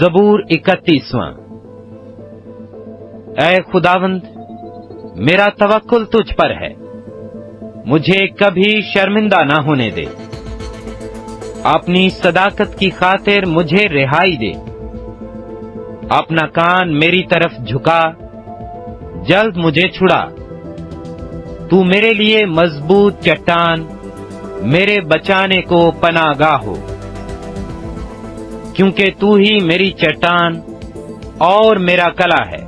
زبور 31واں۔ اے خداوند، میرا توکل تجھ پر ہے، مجھے کبھی شرمندہ نہ ہونے دے۔ اپنی صداقت کی خاطر مجھے رہائی دے، اپنا کان میری طرف جھکا، جلد مجھے چھڑا۔ تو میرے لیے مضبوط چٹان، میرے بچانے کو پناہ گاہ ہو، کیونکہ تو ہی میری چٹان اور میرا قلعہ ہے۔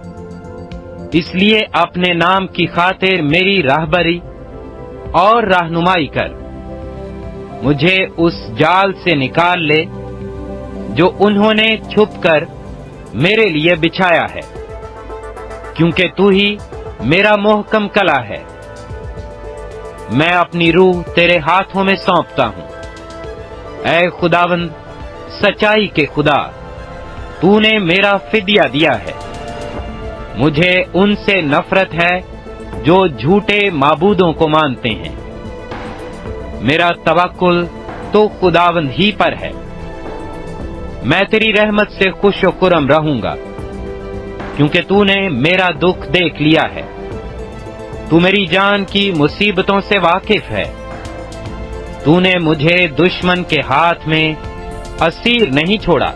اس لیے اپنے نام کی خاطر میری راہبری اور رہنمائی کر، مجھے اس جال سے نکال لے جو انہوں نے چھپ کر میرے لیے بچھایا ہے، کیونکہ تو ہی میرا محکم قلعہ ہے۔ میں اپنی روح تیرے ہاتھوں میں سونپتا ہوں۔ اے خداوند، سچائی کے خدا، تو نے میرا فدیہ دیا ہے۔ مجھے ان سے نفرت ہے جو جھوٹے معبودوں کو مانتے ہیں۔ میرا توکل تو خداوند ہی پر ہے۔ میں تیری رحمت سے خوش و خرم رہوں گا، کیونکہ تو نے میرا دکھ دیکھ لیا ہے۔ تو میری جان کی مصیبتوں سے واقف ہے۔ تو نے مجھے دشمن کے ہاتھ میں اسیر نہیں چھوڑا۔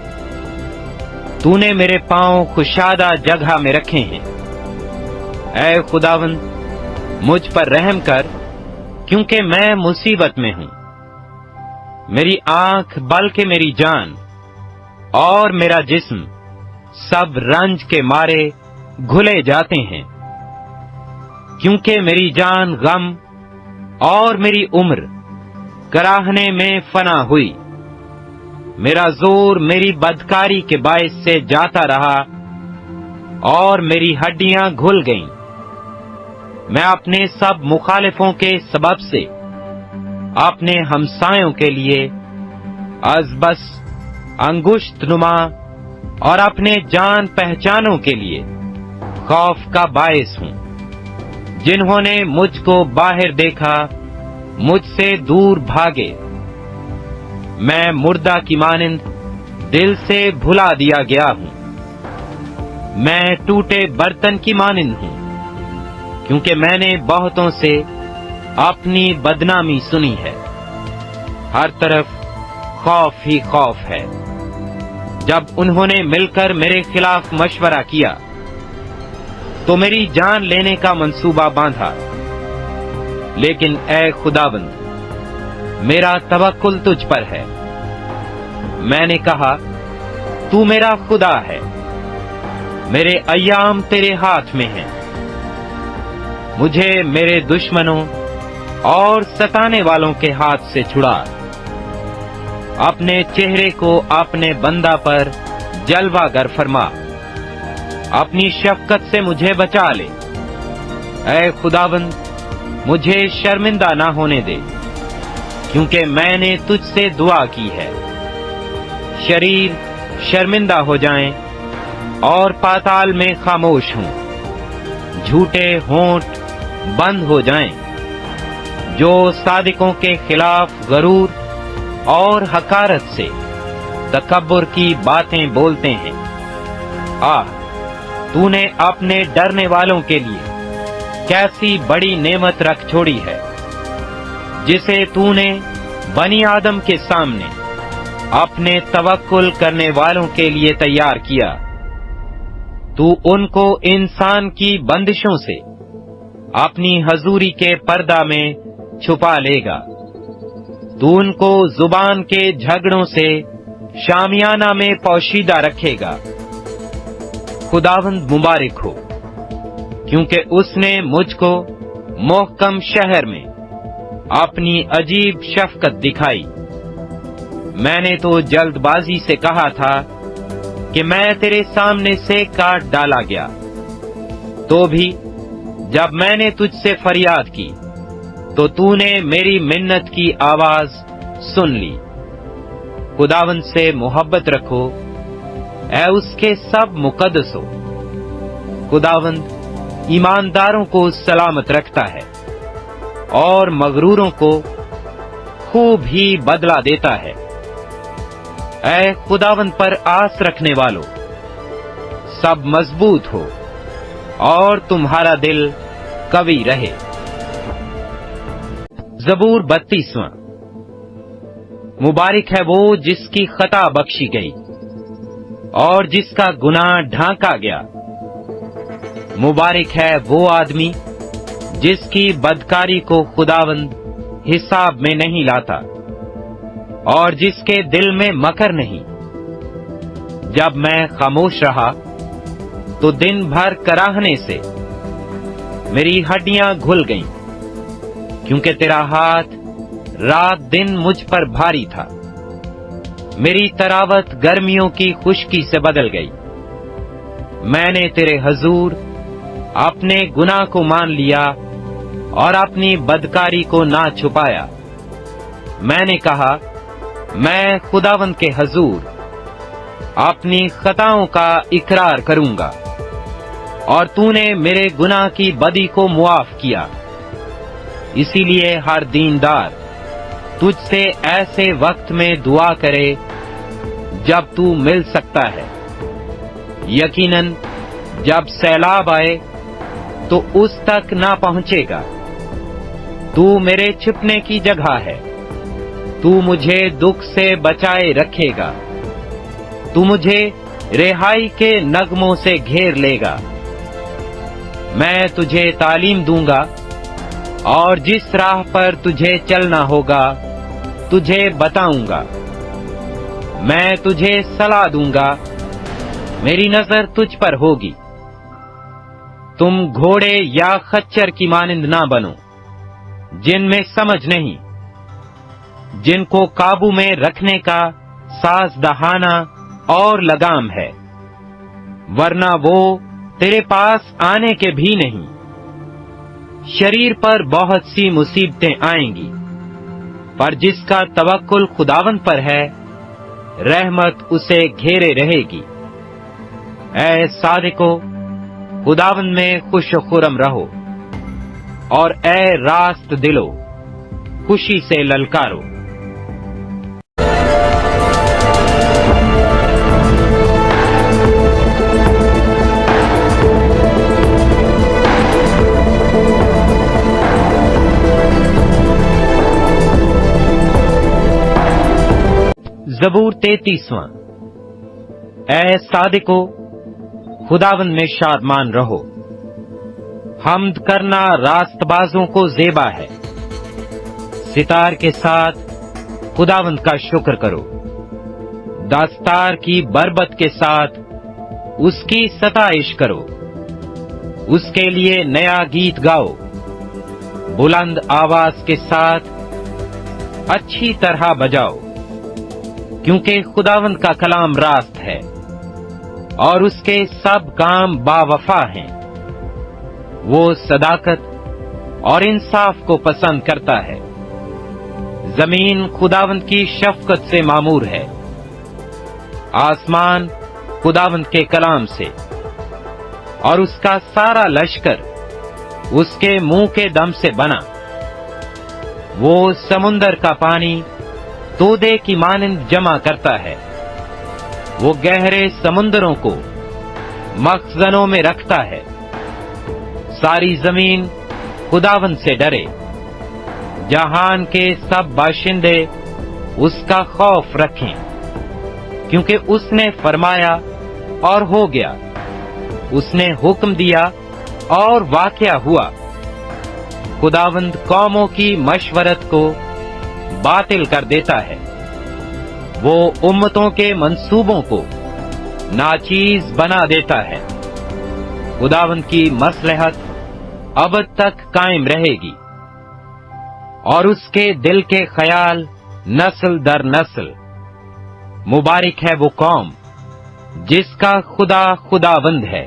تو نے میرے پاؤں کشادہ جگہ میں رکھے ہیں۔ اے خداوند، مجھ پر رحم کر، کیونکہ میں مصیبت میں ہوں۔ میری آنکھ بلکہ میری جان اور میرا جسم سب رنج کے مارے گھلے جاتے ہیں، کیونکہ میری جان غم اور میری عمر کراہنے میں فنا ہوئی۔ میرا زور میری بدکاری کے باعث سے جاتا رہا اور میری ہڈیاں گھل گئیں۔ میں اپنے سب مخالفوں کے سبب سے اپنے ہمسایوں کے لیے ازبس انگشت نما اور اپنے جان پہچانوں کے لیے خوف کا باعث ہوں۔ جنہوں نے مجھ کو باہر دیکھا مجھ سے دور بھاگے۔ میں مردہ کی مانند دل سے بھلا دیا گیا ہوں۔ میں ٹوٹے برتن کی مانند ہوں، کیونکہ میں نے بہتوں سے اپنی بدنامی سنی ہے۔ ہر طرف خوف ہی خوف ہے۔ جب انہوں نے مل کر میرے خلاف مشورہ کیا تو میری جان لینے کا منصوبہ باندھا۔ لیکن اے خداوند، میرا توکل تجھ پر ہے۔ میں نے کہا، تو میرا خدا ہے، میرے ایام تیرے ہاتھ میں ہیں۔ مجھے میرے دشمنوں اور ستانے والوں کے ہاتھ سے چھڑا۔ اپنے چہرے کو اپنے بندہ پر جلوہ گر فرما، اپنی شفقت سے مجھے بچا لے۔ اے خداوند، مجھے شرمندہ نہ ہونے دے، کیونکہ میں نے تجھ سے دعا کی ہے۔ شریر شرمندہ ہو جائیں اور پاتال میں خاموش ہوں، جھوٹے ہونٹ بند ہو جائیں، جو صادقوں کے خلاف غرور اور حقارت سے تکبر کی باتیں بولتے ہیں۔ تو نے اپنے ڈرنے والوں کے لیے کیسی بڑی نعمت رکھ چھوڑی ہے، جسے تو نے بنی آدم کے سامنے اپنے توکل کرنے والوں کے لیے تیار کیا۔ تو ان کو انسان کی بندشوں سے اپنی حضوری کے پردہ میں چھپا لے گا۔ تو ان کو زبان کے جھگڑوں سے شامیانہ میں پوشیدہ رکھے گا۔ خداوند مبارک ہو، کیونکہ اس نے مجھ کو محکم شہر میں اپنی عجیب شفقت دکھائی۔ میں نے تو جلد بازی سے کہا تھا کہ میں تیرے سامنے سے کاٹ ڈالا گیا، تو بھی جب میں نے تجھ سے فریاد کی تو نے میری منت کی آواز سن لی۔ خداوند سے محبت رکھو، اے اس کے سب مقدسو۔ خداوند ایمانداروں کو سلامت رکھتا ہے اور مغروروں کو خوب ہی بدلہ دیتا ہے۔ اے خداوند پر آس رکھنے والو، سب مضبوط ہو اور تمہارا دل قوی رہے۔ زبور 32۔ مبارک ہے وہ جس کی خطا بخشی گئی اور جس کا گناہ ڈھانکا گیا۔ مبارک ہے وہ آدمی جس کی بدکاری کو خداوند حساب میں نہیں لاتا اور جس کے دل میں مکر نہیں۔ جب میں خاموش رہا تو دن بھر کراہنے سے میری ہڈیاں گھل گئیں، کیونکہ تیرا ہاتھ رات دن مجھ پر بھاری تھا۔ میری تراوت گرمیوں کی خشکی سے بدل گئی۔ میں نے تیرے حضور اپنے گناہ کو مان لیا اور اپنی بدکاری کو نہ چھپایا۔ میں نے کہا، میں خداوند کے حضور اپنی خطاؤں کا اقرار کروں گا، اور تو نے میرے گناہ کی بدی کو معاف کیا۔ اسی لیے ہر دیندار تجھ سے ایسے وقت میں دعا کرے جب تو مل سکتا ہے۔ یقیناً جب سیلاب آئے تو اس تک نہ پہنچے گا۔ تو میرے چھپنے کی جگہ ہے، تو مجھے دکھ سے بچائے رکھے گا۔ تو مجھے رہائی کے نغموں سے گھیر لے گا۔ میں تجھے تعلیم دوں گا، اور جس راہ پر تجھے چلنا ہوگا تجھے بتاؤں گا۔ میں تجھے صلاح دوں گا، میری نظر تجھ پر ہوگی۔ تم گھوڑے یا خچر کی مانند نہ بنو جن میں سمجھ نہیں، جن کو قابو میں رکھنے کا ساز دہانا اور لگام ہے، ورنہ وہ تیرے پاس آنے کے بھی نہیں۔ شریر پر بہت سی مصیبتیں آئیں گی، پر جس کا توکل خداوند پر ہے رحمت اسے گھیرے رہے گی۔ اے صادقو، خداوند میں خوش و خرم رہو، اور اے راست دلو خوشی سے للکارو۔ زبور 33۔ اے صادقو، خداوند میں شادمان رہو، حمد کرنا راست بازوں کو زیبا ہے۔ ستار کے ساتھ خداوند کا شکر کرو، دستار کی بربت کے ساتھ اس کی ستائش کرو۔ اس کے لیے نیا گیت گاؤ، بلند آواز کے ساتھ اچھی طرح بجاؤ، کیونکہ خداوند کا کلام راست ہے اور اس کے سب کام باوفا ہیں۔ وہ صداقت اور انصاف کو پسند کرتا ہے۔ زمین خداوند کی شفقت سے معمور ہے، آسمان خداوند کے کلام سے، اور اس کا سارا لشکر اس کے منہ کے دم سے بنا۔ وہ سمندر کا پانی تودے کی مانند جمع کرتا ہے، وہ گہرے سمندروں کو مخزنوں میں رکھتا ہے۔ ساری زمین خداوند سے ڈرے، جہان کے سب باشندے اس کا خوف رکھیں، کیونکہ اس نے فرمایا اور ہو گیا، اس نے حکم دیا اور واقعہ ہوا۔ خداوند قوموں کی مشورت کو باطل کر دیتا ہے، وہ امتوں کے منصوبوں کو ناچیز بنا دیتا ہے۔ خداوند کی مصلحت ابد تک قائم رہے گی، اور اس کے دل کے خیال نسل در نسل۔ مبارک ہے وہ قوم جس کا خدا خداوند ہے،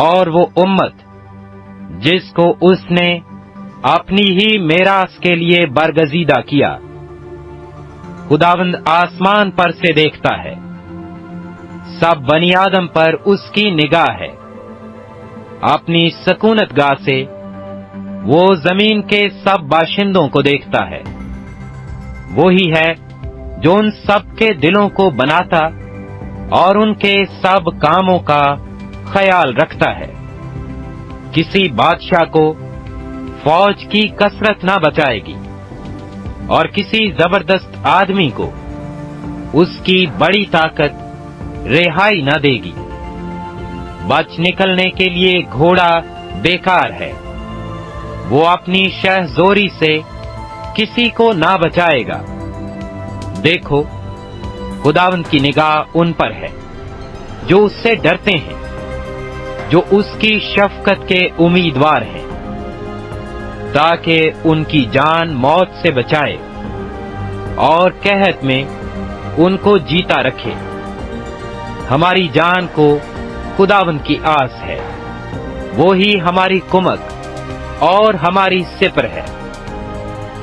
اور وہ امت جس کو اس نے اپنی ہی میراث کے لیے برگزیدہ کیا۔ خداوند آسمان پر سے دیکھتا ہے، سب بنی آدم پر اس کی نگاہ ہے۔ اپنی سکونت گاہ سے وہ زمین کے سب باشندوں کو دیکھتا ہے۔ وہی ہے جو ان سب کے دلوں کو بناتا اور ان کے سب کاموں کا خیال رکھتا ہے۔ کسی بادشاہ کو فوج کی کثرت نہ بچائے گی، اور کسی زبردست آدمی کو اس کی بڑی طاقت رہائی نہ دے گی۔ بچ نکلنے کے لیے گھوڑا بیکار ہے، وہ اپنی شہزوری سے کسی کو نہ بچائے گا۔ دیکھو، خداوند کی نگاہ ان پر ہے جو اس سے ڈرتے ہیں، جو اس کی شفقت کے امیدوار ہیں، تاکہ ان کی جان موت سے بچائے اور قحط میں ان کو جیتا رکھے۔ ہماری جان کو خداوند کی آس ہے، وہی ہماری کمک اور ہماری سپر ہے۔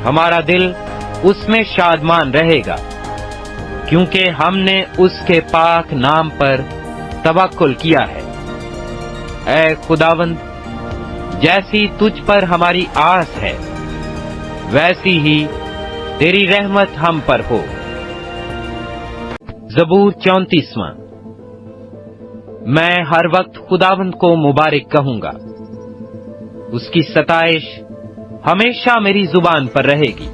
ہمارا دل اس میں شادمان رہے گا، کیونکہ ہم نے اس کے پاک نام پر توکل کیا ہے۔ اے خداوند، جیسی تجھ پر ہماری آس ہے، ویسی ہی تیری رحمت ہم پر ہو۔ زبور 34۔ میں ہر وقت خداوند کو مبارک کہوں گا، اس کی ستائش ہمیشہ میری زبان پر رہے گی۔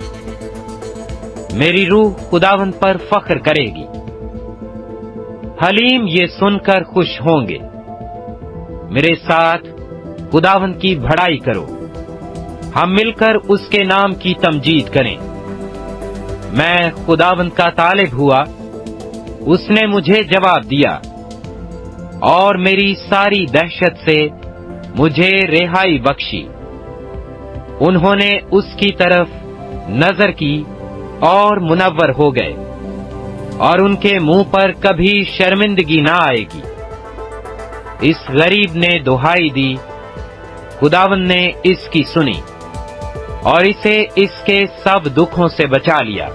میری روح خداوند پر فخر کرے گی، حلیم یہ سن کر خوش ہوں گے۔ میرے ساتھ خداوند کی بڑائی کرو، ہم مل کر اس کے نام کی تمجید کریں۔ میں خداوند کا طالب ہوا، اس نے مجھے جواب دیا اور میری ساری دہشت سے مجھے رہائی بخشی۔ انہوں نے اس کی طرف نظر کی اور منور ہو گئے، اور ان کے منہ پر کبھی شرمندگی نہ آئے گی۔ اس غریب نے دہائی دی، خداوند نے اس کی سنی اور اسے اس کے سب دکھوں سے بچا لیا۔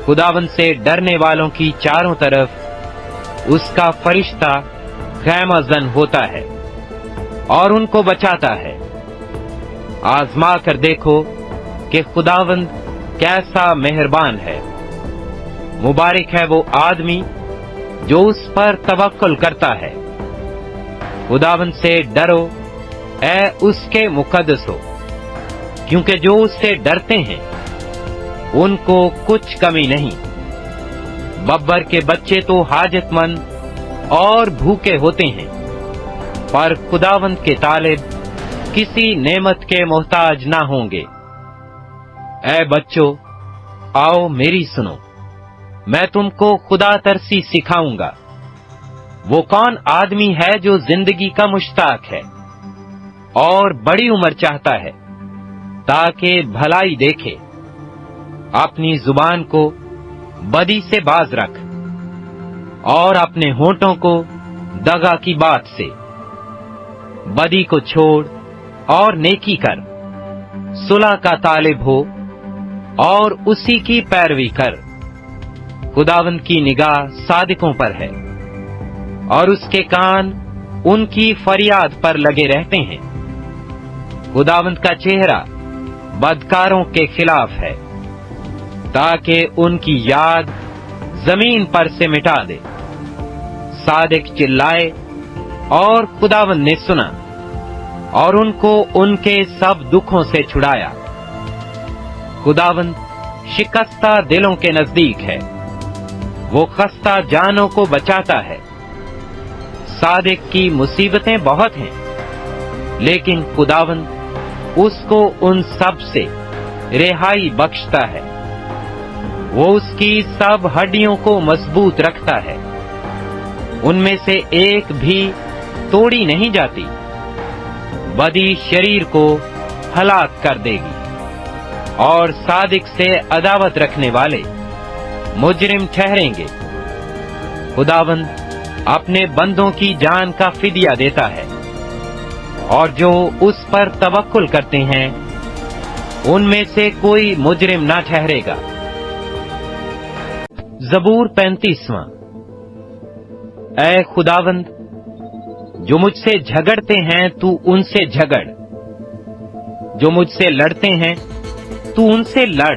خداوند سے ڈرنے والوں کی چاروں طرف اس کا فرشتہ خیمہ زن ہوتا ہے اور ان کو بچاتا ہے۔ آزما کر دیکھو کہ خداوند کیسا مہربان ہے۔ مبارک ہے وہ آدمی جو اس پر توکل کرتا ہے۔ خداوند سے ڈرو اے اس کے مقدسو، کیونکہ جو اس سے ڈرتے ہیں ان کو کچھ کمی نہیں۔ ببر کے بچے تو حاجت مند اور بھوکے ہوتے ہیں، پر خداوند کے طالب کسی نعمت کے محتاج نہ ہوں گے۔ اے بچوں، آؤ میری سنو، میں تم کو خدا ترسی سکھاؤں گا۔ وہ کون آدمی ہے جو زندگی کا مشتاق ہے اور بڑی عمر چاہتا ہے تاکہ بھلائی دیکھے؟ اپنی زبان کو بدی سے باز رکھ اور اپنے ہونٹوں کو دغا کی بات سے۔ بدی کو چھوڑ اور نیکی کر، صلح کا طالب ہو اور اسی کی پیروی کر۔ خداوند کی نگاہ صادقوں پر ہے اور اس کے کان ان کی فریاد پر لگے رہتے ہیں۔ خداوند کا چہرہ بدکاروں کے خلاف ہے، تاکہ ان کی یاد زمین پر سے مٹا دے۔ صادق چلائے اور خداوند نے سنا اور ان کو ان کے سب دکھوں سے چھڑایا۔ خداوند شکستہ دلوں کے نزدیک ہے، وہ خستہ جانوں کو بچاتا ہے۔ صادق کی مصیبتیں بہت ہیں، لیکن خداوند اس کو ان سب سے رہائی بخشتا ہے۔ وہ اس کی سب ہڈیوں کو مضبوط رکھتا ہے، ان میں سے ایک بھی توڑی نہیں جاتی۔ بدی شریر کو ہلاک کر دے گی، اور صادق سے عداوت رکھنے والے مجرم ٹھہریں گے۔ خداوند اپنے بندوں کی جان کا فدیہ دیتا ہے، اور جو اس پر توکل کرتے ہیں ان میں سے کوئی مجرم نہ ٹھہرے گا۔ زبور 35۔ اے خداوند، جو مجھ سے جھگڑتے ہیں تو ان سے جھگڑ، جو مجھ سے لڑتے ہیں تو ان سے لڑ۔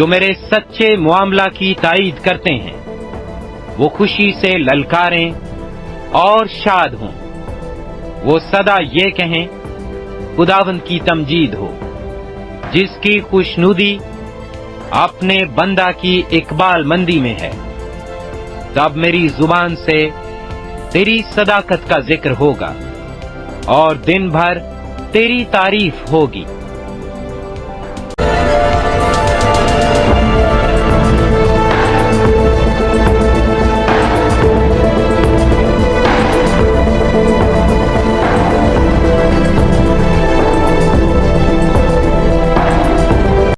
جو میرے سچے معاملہ کی تائید کرتے ہیں وہ خوشی سے للکاریں اور شاد ہوں۔ وہ سدا یہ کہیں خداوند کی تمجید ہو، جس کی خوشنودی اپنے بندہ کی اقبال مندی میں ہے۔ تب میری زبان سے تیری صداقت کا ذکر ہوگا اور دن بھر تیری تعریف ہوگی۔